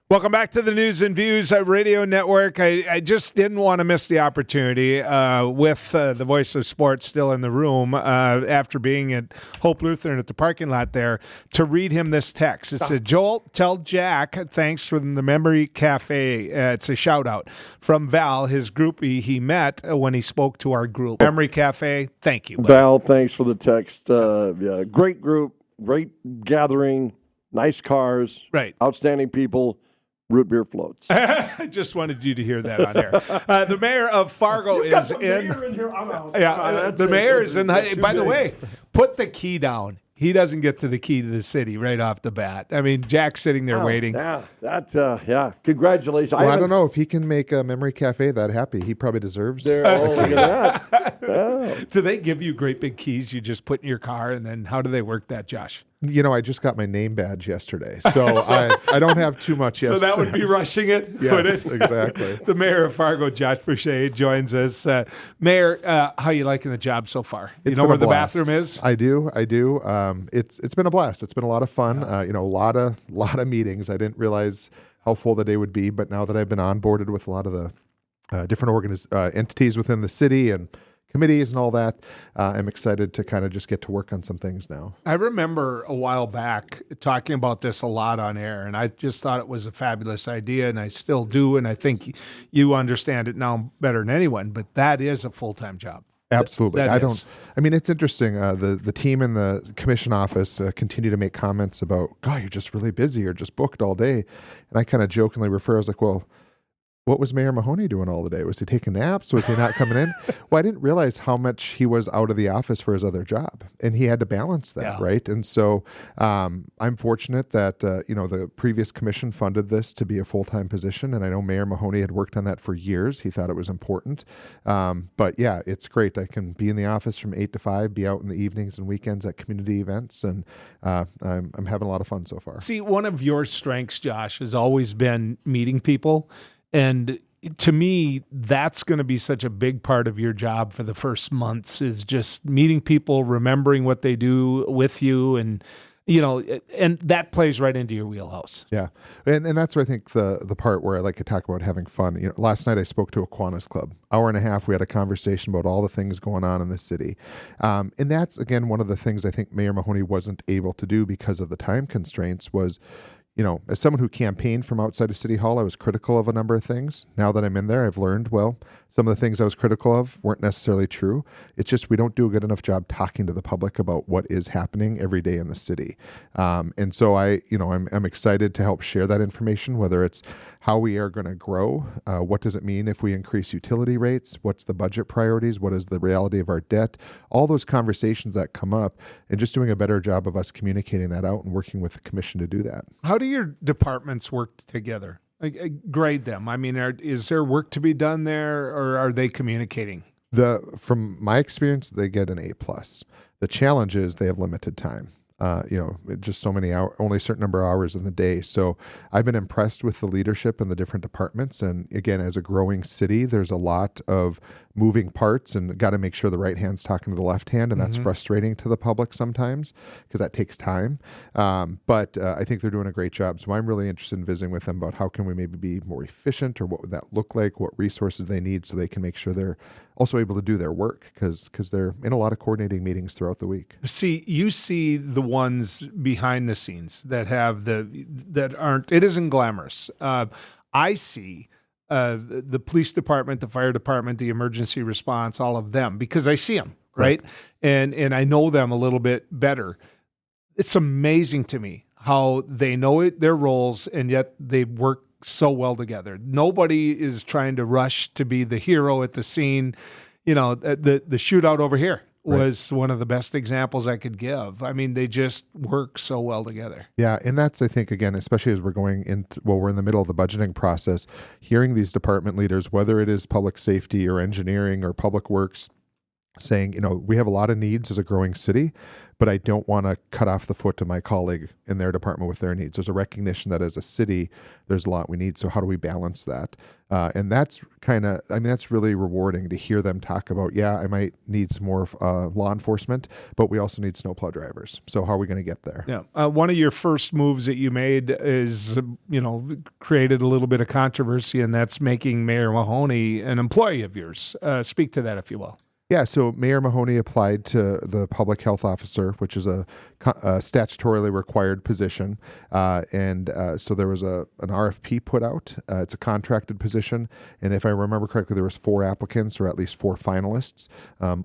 Welcome back to the News and Views Radio Network. I just didn't want to miss the opportunity with the voice of sports still in the room after being at Hope Lutheran at the parking lot there to read him this text. It's a Joel, tell Jack, thanks from the Memory Cafe. It's a shout out from Val, his groupie he met when he spoke to our group. Memory Cafe, thank you, buddy. Val, thanks for the text. Great group, great gathering, nice cars, Right. Outstanding people. Root beer floats. I just wanted you to hear that on air. The mayor of Fargo is in. Mayor in here. I'm out. Yeah, the mayor is in. By the way, put the key down. He doesn't get to the key to the city right off the bat. I mean, Jack's sitting there waiting. Yeah, Congratulations. Well, I don't know if he can make a Memory Cafe that happy. He probably deserves. Look at that. Yeah. Do they give you great big keys you just put in your car, and then how do they work that, Josh? You know, I just got my name badge yesterday, so I don't have too much yet. So that would be rushing it? Yes, exactly. The mayor of Fargo, Josh Boschee, joins us. Mayor, how you liking the job so far? You know where the bathroom is? I do. It's been a blast. It's been a lot of fun. A lot of meetings. I didn't realize how full the day would be, but now that I've been onboarded with a lot of the different entities within the city and committees and all that, I'm excited to kind of just get to work on some things now. I remember a while back talking about this a lot on air, and I just thought it was a fabulous idea, and I still do, and I think you understand it now better than anyone, but that is a full-time job. Absolutely. It's interesting. The team in the commission office continue to make comments about, God, you're just really busy or just booked all day. And I kind of jokingly refer, I was like, well, what was Mayor Mahoney doing all the day? Was he taking naps? Was he not coming in? Well, I didn't realize how much he was out of the office for his other job, and he had to balance that, right? And so I'm fortunate that, the previous commission funded this to be a full-time position, and I know Mayor Mahoney had worked on that for years. He thought it was important. But yeah, it's great. I can be in the office from 8 to 5, be out in the evenings and weekends at community events, and I'm having a lot of fun so far. See, one of your strengths, Josh, has always been meeting people. And to me, that's going to be such a big part of your job for the first months is just meeting people, remembering what they do with you. And, and that plays right into your wheelhouse. Yeah. And that's where I think the part where I like to talk about having fun. Last night I spoke to a Kiwanis Club. Hour and a half, we had a conversation about all the things going on in the city. And that's, again, one of the things I think Mayor Mahoney wasn't able to do because of the time constraints was, as someone who campaigned from outside of City Hall, I was critical of a number of things. Now that I'm in there, I've learned, some of the things I was critical of weren't necessarily true. It's just we don't do a good enough job talking to the public about what is happening every day in the city. And so I'm excited to help share that information, whether it's how we are going to grow, what does it mean if we increase utility rates, what's the budget priorities, what is the reality of our debt, all those conversations that come up, and just doing a better job of us communicating that out and working with the commission to do that. How do your departments work together? Grade them. I mean, is there work to be done there, or are they communicating? From my experience, they get an A+. The challenge is they have limited time. Just so many hours, only a certain number of hours in the day. So I've been impressed with the leadership in the different departments. And again, as a growing city, there's a lot of moving parts and got to make sure the right hand's talking to the left hand. And that's frustrating to the public sometimes because that takes time. But I think they're doing a great job. So I'm really interested in visiting with them about how can we maybe be more efficient, or what would that look like, what resources they need so they can make sure they're also able to do their work because they're in a lot of coordinating meetings throughout the week. See, you see the ones behind the scenes that have that aren't, it isn't glamorous. I see the police department, the fire department, the emergency response, all of them, because I see them, right? And I know them a little bit better. It's amazing to me how they know their roles, and yet they work so well together. Nobody is trying to rush to be the hero at the scene. The shootout over here was one of the best examples I could give. I mean, they just work so well together. Yeah, and that's, I think, again, especially as we're going into, we're in the middle of the budgeting process, hearing these department leaders, whether it is public safety or engineering or public works saying, we have a lot of needs as a growing city, but I don't want to cut off the foot to my colleague in their department with their needs. There's a recognition that as a city, there's a lot we need. So how do we balance that? And that's that's really rewarding to hear them talk about, I might need some more law enforcement, but we also need snowplow drivers. So how are we going to get there? Yeah. One of your first moves that you made is, created a little bit of controversy, and that's making Mayor Mahoney an employee of yours. Speak to that, if you will. Yeah, so Mayor Mahoney applied to the public health officer, which is a statutorily required position. So there was an RFP put out. It's a contracted position. And if I remember correctly, there was 4 applicants, or at least 4 finalists,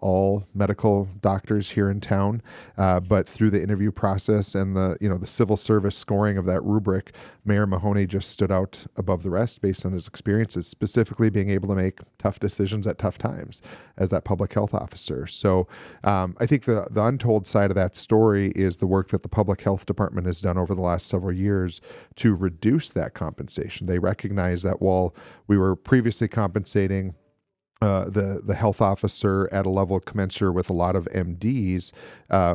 all medical doctors here in town. But through the interview process and the civil service scoring of that rubric, Mayor Mahoney just stood out above the rest based on his experiences, specifically being able to make tough decisions at tough times as that public health officer. So I think the untold side of that story is the work that the public health department has done over the last several years to reduce that compensation. They recognize that while we were previously compensating the health officer at a level commensurate with a lot of MDs,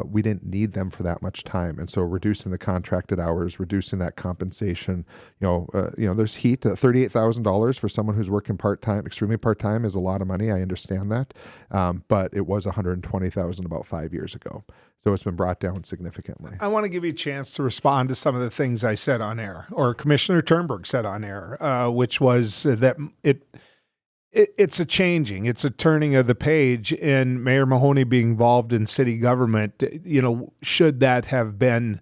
we didn't need them for that much time. And so reducing the contracted hours, reducing that compensation, there's heat. $38,000 for someone who's working part-time, extremely part-time, is a lot of money. I understand that. But it was $120,000 about 5 years ago. So it's been brought down significantly. I want to give you a chance to respond to some of the things I said on air, or Commissioner Turnberg said on air, which was that it's a changing, it's a turning of the page, and Mayor Mahoney being involved in city government, should that have been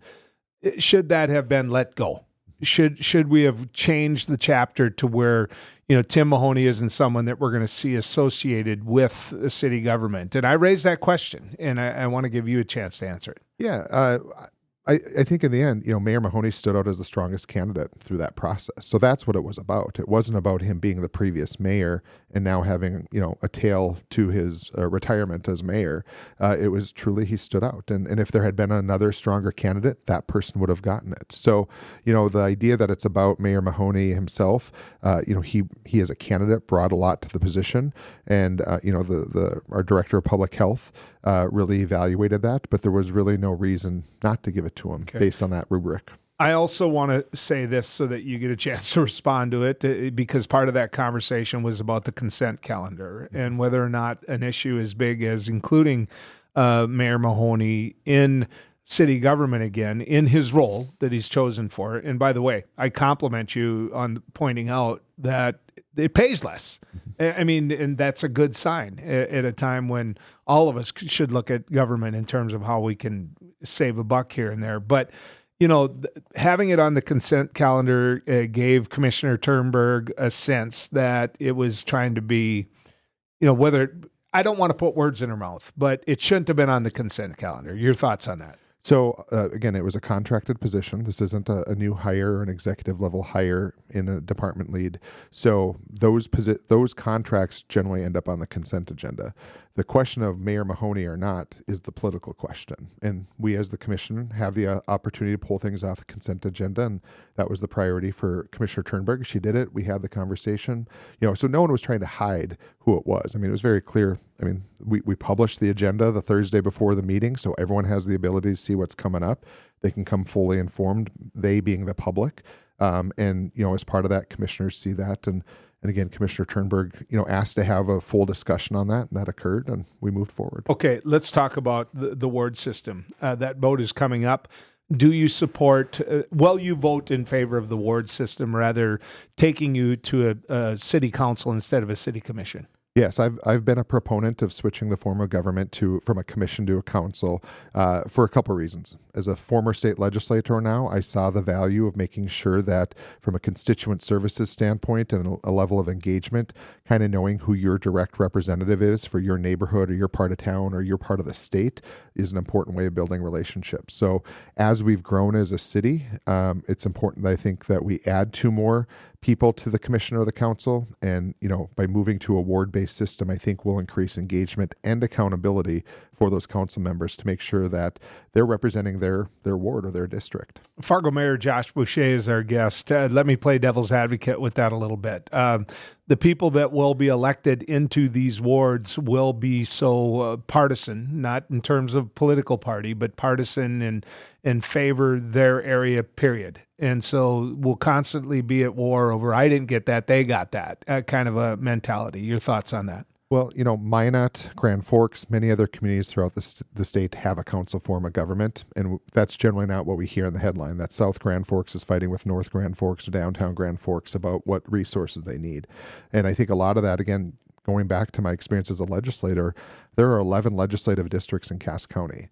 let go? Should we have changed the chapter to where, Tim Mahoney isn't someone that we're going to see associated with the city government? And I raised that question, and I want to give you a chance to answer it. Yeah, I think in the end, Mayor Mahoney stood out as the strongest candidate through that process. So that's what it was about. It wasn't about him being the previous mayor and now having, a tail to his retirement as mayor. It was truly he stood out. And if there had been another stronger candidate, that person would have gotten it. So, the idea that it's about Mayor Mahoney himself, he as a candidate brought a lot to the position. And, our director of public health really evaluated that, but there was really no reason not to give it to him based on that rubric. I also want to say this so that you get a chance to respond to it, because part of that conversation was about the consent calendar and whether or not an issue as big as including Mayor Mahoney in city government again in his role that he's chosen for. And by the way, I compliment you on pointing out that it pays less. I mean, and that's a good sign at a time when all of us should look at government in terms of how we can save a buck here and there. But, having it on the consent calendar gave Commissioner Turnberg a sense that it was trying to be, whether, I don't want to put words in her mouth, but it shouldn't have been on the consent calendar. Your thoughts on that? So again, it was a contracted position. This isn't a new hire or an executive level hire in a department lead. So those contracts generally end up on the consent agenda. The question of Mayor Mahoney or not is the political question. And we as the commission have the opportunity to pull things off the consent agenda. And that was the priority for Commissioner Turnberg. She did it. We had the conversation. So no one was trying to hide who it was. I mean, it was very clear. I mean, we published the agenda the Thursday before the meeting, so everyone has the ability to see what's coming up. They can come fully informed, they being the public. And as part of that, commissioners see that. And again, Commissioner Turnberg, asked to have a full discussion on that, and that occurred, and we moved forward. Okay, let's talk about the ward system. That vote is coming up. Do you support, will you vote in favor of the ward system, rather taking you to a city council instead of a city commission? Yes, I've been a proponent of switching the form of government from a commission to a council for a couple of reasons. As a former state legislator now, I saw the value of making sure that from a constituent services standpoint and a level of engagement, kind of knowing who your direct representative is for your neighborhood or your part of town or your part of the state is an important way of building relationships. So as we've grown as a city, it's important, I think, that we add 2 more people to the commission or the council. And, by moving to a ward-based system, I think will increase engagement and accountability for those council members to make sure that they're representing their ward or their district. Fargo Mayor Josh Boschee is our guest. Let me play devil's advocate with that a little bit. The people that will be elected into these wards will be so partisan, not in terms of political party, but partisan and favor their area, period. And so we'll constantly be at war over, I didn't get that, they got that, kind of a mentality. Your thoughts on that? Well, Minot, Grand Forks, many other communities throughout the state have a council form of government, and that's generally not what we hear in the headline, that South Grand Forks is fighting with North Grand Forks or downtown Grand Forks about what resources they need. And I think a lot of that, again, going back to my experience as a legislator, there are 11 legislative districts in Cass County.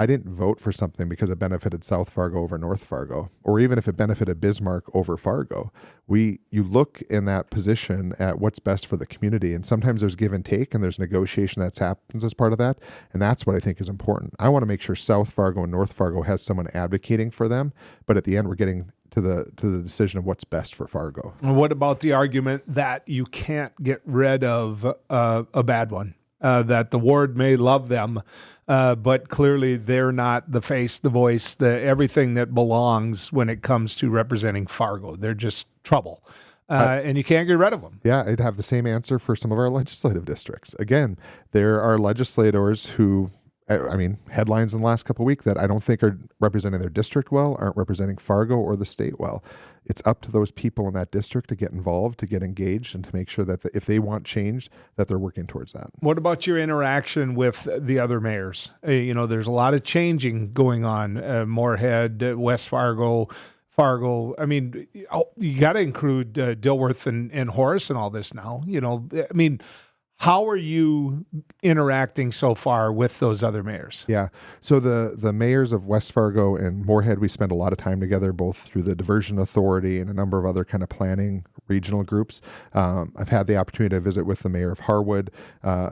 I didn't vote for something because it benefited South Fargo over North Fargo, or even if it benefited Bismarck over Fargo. You look in that position at what's best for the community, and sometimes there's give and take, and there's negotiation that happens as part of that, and that's what I think is important. I want to make sure South Fargo and North Fargo has someone advocating for them, but at the end we're getting to the decision of what's best for Fargo. And what about the argument that you can't get rid of a bad one? That the ward may love them, but clearly they're not the face, the voice, everything that belongs when it comes to representing Fargo. They're just trouble, and you can't get rid of them. Yeah, I'd have the same answer for some of our legislative districts. Again, there are legislators who, headlines in the last couple of weeks that I don't think are representing their district well, aren't representing Fargo or the state well. It's up to those people in that district to get involved, to get engaged, and to make sure that if they want change, that they're working towards that. What about your interaction with the other mayors? There's a lot of changing going on. Moorhead, West Fargo. You got to include Dilworth and Horace and all this now. How are you interacting so far with those other mayors? Yeah. So the mayors of West Fargo and Moorhead, we spend a lot of time together, both through the Diversion Authority and a number of other kind of planning regional groups. I've had the opportunity to visit with the mayor of Harwood.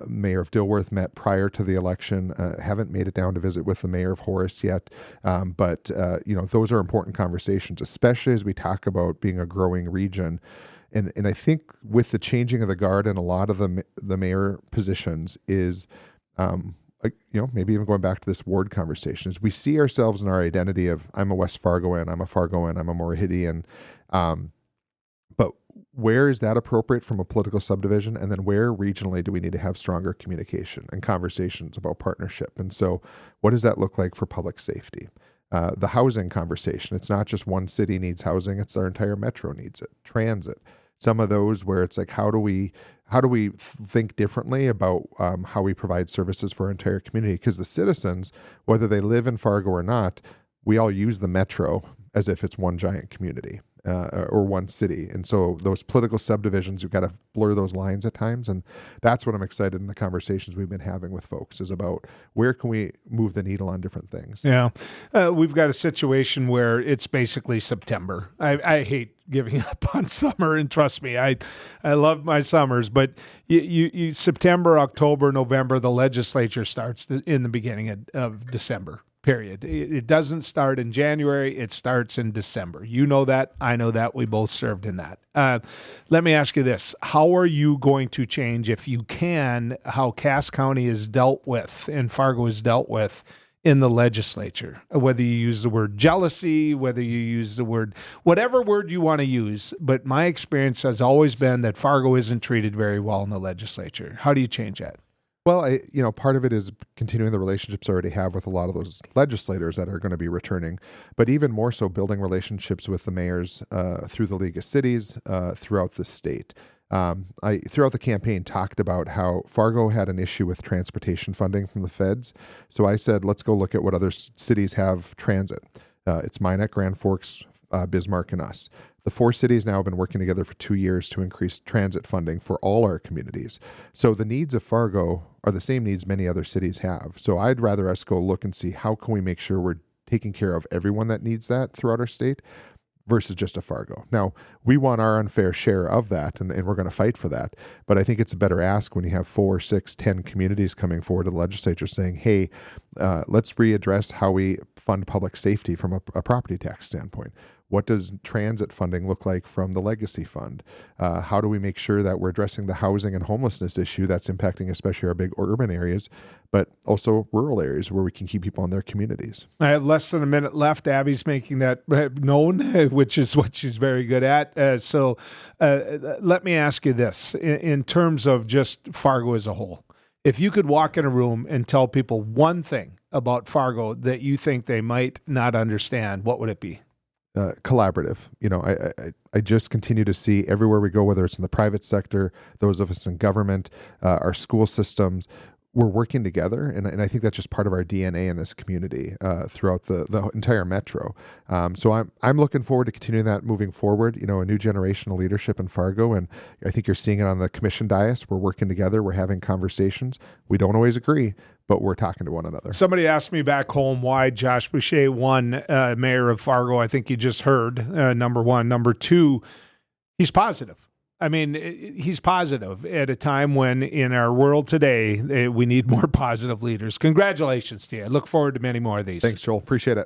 Mayor of Dilworth met prior to the election. Haven't made it down to visit with the mayor of Horace yet. But those are important conversations, especially as we talk about being a growing region. And I think with the changing of the guard and a lot of the mayor positions is, maybe even going back to this ward conversation, is we see ourselves in our identity of I'm a West Fargoan, I'm a Fargoan, I'm a Moorheadian. But where is that appropriate from a political subdivision? And then where regionally do we need to have stronger communication and conversations about partnership? And so what does that look like for public safety? The housing conversation, it's not just one city needs housing, it's our entire metro needs it. Transit, some of those where it's like, how do we think differently about how we provide services for our entire community? Because the citizens, whether they live in Fargo or not, we all use the metro as if it's one giant community or one city. And so those political subdivisions, you've got to blur those lines at times. And that's what I'm excited in the conversations we've been having with folks is about where can we move the needle on different things. Yeah. We've got a situation where it's basically September. I hate giving up on summer, and trust me, I love my summers, but you September, October, November, the legislature starts in the beginning of December. Period. It doesn't start in January. It starts in December. You know that. I know that. We both served in that. Let me ask you this. How are you going to change, if you can, how Cass County is dealt with and Fargo is dealt with in the legislature? Whether you use the word jealousy, whether you use the word, whatever word you want to use. But my experience has always been that Fargo isn't treated very well in the legislature. How do you change that? Well, part of it is continuing the relationships I already have with a lot of those legislators that are going to be returning, but even more so building relationships with the mayors through the League of Cities throughout the state. I, throughout the campaign, talked about how Fargo had an issue with transportation funding from the feds. So I said, let's go look at what other cities have transit. It's Minot, Grand Forks, Bismarck, and us. The four cities now have been working together for 2 years to increase transit funding for all our communities. So the needs of Fargo are the same needs many other cities have. So I'd rather us go look and see how can we make sure we're taking care of everyone that needs that throughout our state versus just a Fargo. Now, we want our unfair share of that, and we're going to fight for that. But I think it's a better ask when you have 4, 6, 10 communities coming forward to the legislature saying, hey, let's readdress how we fund public safety from a property tax standpoint. What does transit funding look like from the legacy fund? How do we make sure that we're addressing the housing and homelessness issue that's impacting especially our big urban areas, but also rural areas where we can keep people in their communities? I have less than a minute left. Abby's making that known, which is what she's very good at. So let me ask you this, in terms of just Fargo as a whole. If you could walk in a room and tell people one thing about Fargo that you think they might not understand, what would it be? Collaborative. I just continue to see everywhere we go, whether it's in the private sector, those of us in government, our school systems, we're working together, and I think that's just part of our DNA in this community throughout the entire metro. So I'm looking forward to continuing that moving forward. A new generation of leadership in Fargo, and I think you're seeing it on the commission dais. We're working together. We're having conversations. We don't always agree, but we're talking to one another. Somebody asked me back home why Josh Boschee won Mayor of Fargo. I think you just heard, number one. Number two, he's positive. I mean, he's positive at a time when in our world today, we need more positive leaders. Congratulations to you. I look forward to many more of these. Thanks, Joel. Appreciate it.